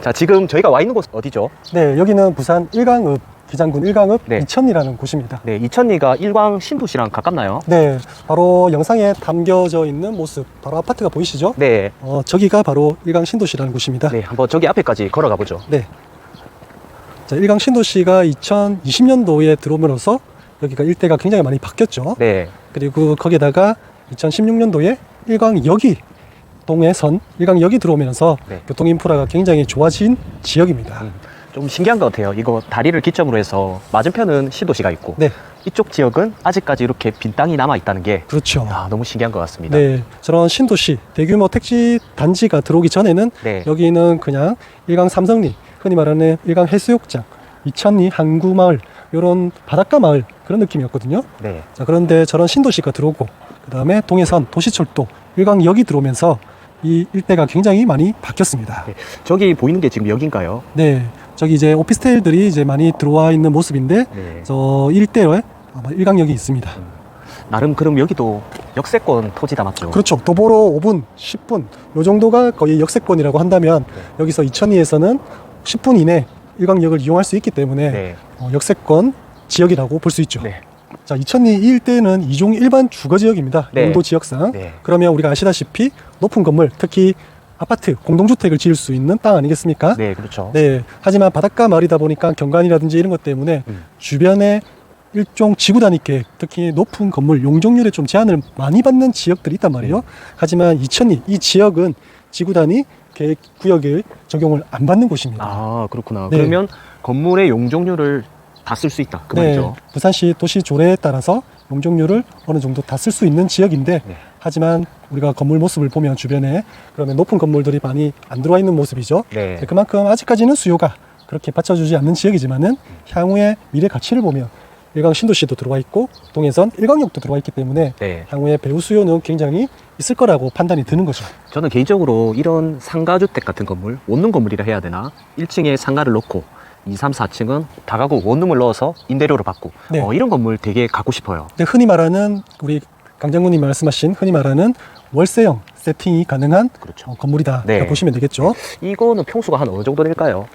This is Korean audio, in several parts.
자, 지금 저희가 와 있는 곳 어디죠? 네, 여기는 부산 일광읍, 기장군 일광읍 네. 이천리라는 곳입니다. 네, 이천리가 일광 신도시랑 가깝나요? 네, 바로 영상에 담겨져 있는 모습, 바로 아파트가 보이시죠? 네. 저기가 바로 일광 신도시라는 곳입니다. 네, 한번 저기 앞에까지 걸어가 보죠. 네. 자, 일광 신도시가 2020년도에 들어오면서 여기가 일대가 굉장히 많이 바뀌었죠. 네. 그리고 거기다가 2016년도에 일광역이 동해선 일광역이 들어오면서 네. 교통 인프라가 굉장히 좋아진 지역입니다. 좀 신기한 것 같아요. 이거 다리를 기점으로 해서 맞은편은 신도시가 있고 네, 이쪽 지역은 아직까지 이렇게 빈 땅이 남아 있다는 게 그렇죠. 너무 신기한 것 같습니다. 네, 저런 신도시 대규모 택지 단지가 들어오기 전에는 네. 여기는 그냥 일광 삼성리, 흔히 말하는 일광 해수욕장, 이천리 항구마을, 이런 바닷가 마을 그런 느낌이었거든요. 네. 자, 그런데 저런 신도시가 들어오고 그 다음에 동해선 도시철도 일광역이 들어오면서 이 일대가 굉장히 많이 바뀌었습니다. 네. 저기 보이는 게 지금 여긴가요? 네, 저기 이제 오피스텔들이 이제 많이 들어와 있는 모습인데 네. 저 일대에 아마 일광역이 있습니다. 나름 그럼 여기도 역세권 토지다 맞죠? 그렇죠. 도보로 5분, 10분 요 정도가 거의 역세권이라고 한다면 네. 여기서 이천리에서는 10분 이내 일광역을 이용할 수 있기 때문에 네. 역세권 지역이라고 볼 수 있죠. 네. 자, 이천리 이 일대는 이종 일반 주거 지역입니다. 네. 용도 지역상. 네. 그러면 우리가 아시다시피 높은 건물, 특히 아파트, 공동주택을 지을 수 있는 땅 아니겠습니까? 네, 그렇죠. 네. 하지만 바닷가 마을이다 보니까 경관이라든지 이런 것 때문에 주변에 일종 지구 단위 계획, 특히 높은 건물 용적률에 좀 제한을 많이 받는 지역들이 있단 말이에요. 하지만 이천리 이 지역은 지구 단위 계획 구역을 적용을 안 받는 곳입니다. 아, 그렇구나. 네. 그러면 건물의 용적률을 다 쓸 수 있다. 그 말이죠. 부산시 도시 조례에 따라서 용적률을 어느 정도 다 쓸 수 있는 지역인데 네. 하지만 우리가 건물 모습을 보면 주변에 그러면 높은 건물들이 많이 안 들어와 있는 모습이죠. 네. 그만큼 아직까지는 수요가 그렇게 받쳐주지 않는 지역이지만은 향후의 미래 가치를 보면 일광 신도시도 들어와 있고 동해선 일광역도 들어와 있기 때문에 네. 향후에 배후 수요는 굉장히 있을 거라고 판단이 드는 거죠. 저는 개인적으로 이런 상가주택 같은 건물, 원룸 건물이라 해야 되나? 1층에 상가를 놓고 2, 3, 4층은 다가구 원룸을 넣어서 임대료를 받고 네. 이런 건물 되게 갖고 싶어요. 근데 흔히 말하는 우리 강 장군님 말씀하신 흔히 말하는 월세형 세팅이 가능한 그렇죠. 건물이다 네. 보시면 되겠죠. 이거는 평수가 한 어느 정도 될까요?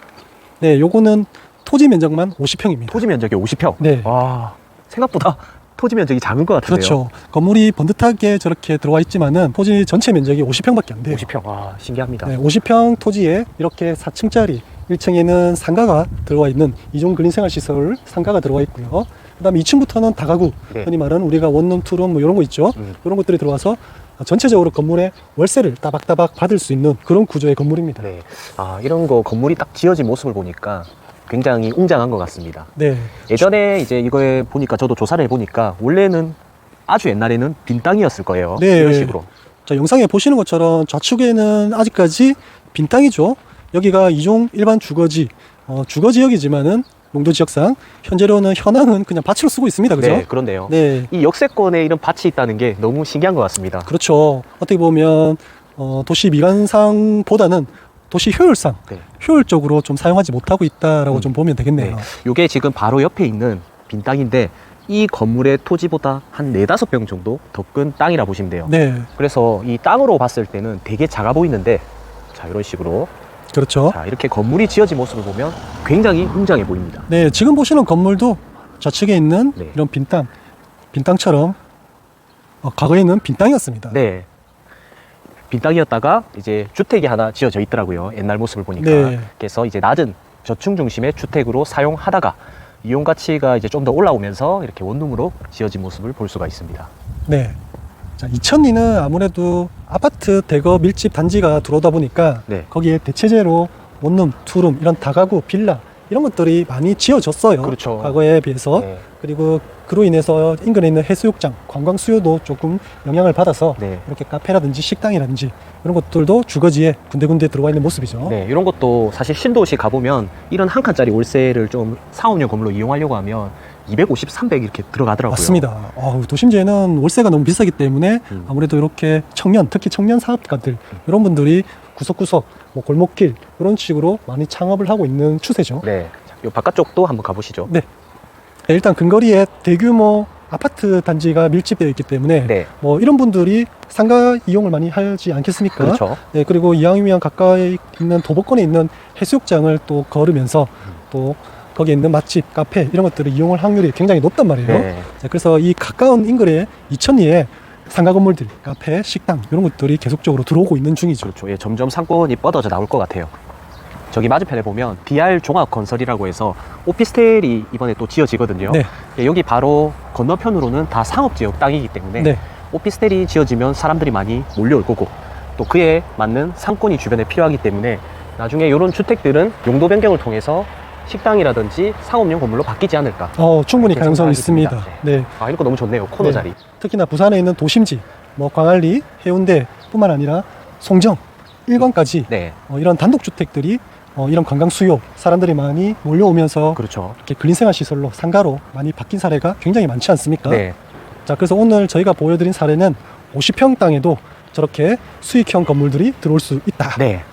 네, 요거는 토지 면적만 50평입니다. 토지 면적이 50평. 네. 와, 생각보다 토지 면적이 작은 것 같은데요. 그렇죠. 건물이 번듯하게 저렇게 들어와 있지만은 토지 전체 면적이 50평밖에 안 돼요. 50평. 와, 신기합니다. 네, 50평 토지에 이렇게 4층짜리 1층에는 상가가 들어와 있는 이종 근린생활시설 상가가 들어와 있고요. 그다음에 2층부터는 다가구, 네. 흔히 말하는 우리가 원룸, 투룸 뭐 이런 거 있죠. 이런 것들이 들어와서 전체적으로 건물의 월세를 따박따박 받을 수 있는 그런 구조의 건물입니다. 네. 이런 거 건물이 딱 지어진 모습을 보니까 굉장히 웅장한 것 같습니다. 네, 예전에 이제 이거에 보니까 저도 조사를 해보니까 원래는 아주 옛날에는 빈 땅이었을 거예요. 네. 이런 식으로. 자, 영상에 보시는 것처럼 좌측에는 아직까지 빈 땅이죠. 여기가 이종 일반 주거지, 주거지역이지만은 용도지역상 현재로는 현황은 그냥 밭으로 쓰고 있습니다. 그죠? 네, 그런데요. 네, 이 역세권에 이런 밭이 있다는 게 너무 신기한 것 같습니다. 그렇죠. 어떻게 보면 도시 미관상보다는 도시 효율상 네. 효율적으로 좀 사용하지 못하고 있다라고 좀 보면 되겠네요. 이게 지금 바로 옆에 있는 빈 땅인데 이 건물의 토지보다 한 4, 5평 정도 더 큰 땅이라 보시면 돼요. 네, 그래서 이 땅으로 봤을 때는 되게 작아 보이는데 자, 이런 식으로 그렇죠. 자, 이렇게 건물이 지어진 모습을 보면 굉장히 웅장해 보입니다. 네, 지금 보시는 건물도 좌측에 있는 네. 이런 빈 땅처럼 과거에는 빈 땅이었습니다. 네. 빈 땅이었다가 이제 주택이 하나 지어져 있더라고요. 옛날 모습을 보니까. 네. 그래서 이제 낮은 저층 중심의 주택으로 사용하다가 이용 가치가 이제 좀 더 올라오면서 이렇게 원룸으로 지어진 모습을 볼 수가 있습니다. 네. 자, 이천리는 아무래도 아파트 대거 밀집 단지가 들어오다 보니까 네. 거기에 대체제로 원룸, 투룸, 이런 다가구, 빌라 이런 것들이 많이 지어졌어요. 그렇죠. 과거에 비해서. 네. 그리고 그로 인해서 인근에 있는 해수욕장, 관광 수요도 조금 영향을 받아서 네. 이렇게 카페라든지 식당이라든지 이런 것들도 주거지에 군데군데 들어와 있는 모습이죠. 네, 이런 것도 사실 신도시 가보면 이런 한 칸짜리 월세를 좀 사업용 건물로 이용하려고 하면 250, 300 이렇게 들어가더라고요. 맞습니다. 도심지에는 월세가 너무 비싸기 때문에 아무래도 이렇게 청년, 특히 청년 사업가들 이런 분들이 구석구석 뭐 골목길 이런 식으로 많이 창업을 하고 있는 추세죠. 네. 자, 요 바깥쪽도 한번 가보시죠. 네. 네, 일단 근거리에 대규모 아파트 단지가 밀집되어 있기 때문에 네. 뭐 이런 분들이 상가 이용을 많이 하지 않겠습니까? 그렇죠. 네, 그리고 이왕이면 가까이 있는 도보권에 있는 해수욕장을 또 걸으면서 또 거기에 있는 맛집, 카페 이런 것들을 이용할 확률이 굉장히 높단 말이에요. 네. 네, 그래서 이 가까운 인근의 이천리에 상가 건물들, 카페, 식당 이런 것들이 계속적으로 들어오고 있는 중이죠. 그렇죠. 예, 점점 상권이 뻗어져 나올 것 같아요. 저기 맞은편에 보면 DR 종합건설이라고 해서 오피스텔이 이번에 또 지어지거든요. 네. 예, 여기 바로 건너편으로는 다 상업지역 땅이기 때문에 네. 오피스텔이 지어지면 사람들이 많이 몰려올 거고 또 그에 맞는 상권이 주변에 필요하기 때문에 나중에 이런 주택들은 용도 변경을 통해서 식당이라든지 상업용 건물로 바뀌지 않을까. 충분히 그렇게 가능성이 생각하게 있습니다. 됩니다. 네. 아, 이런 거 너무 좋네요. 코너 네. 자리. 특히나 부산에 있는 도심지, 뭐 광안리, 해운대뿐만 아니라 송정, 일관까지 네. 이런 단독주택들이 이런 관광 수요, 사람들이 많이 몰려오면서 그렇죠. 이렇게 근린생활 시설로 상가로 많이 바뀐 사례가 굉장히 많지 않습니까? 네. 자, 그래서 오늘 저희가 보여드린 사례는 50평 땅에도 저렇게 수익형 건물들이 들어올 수 있다. 네.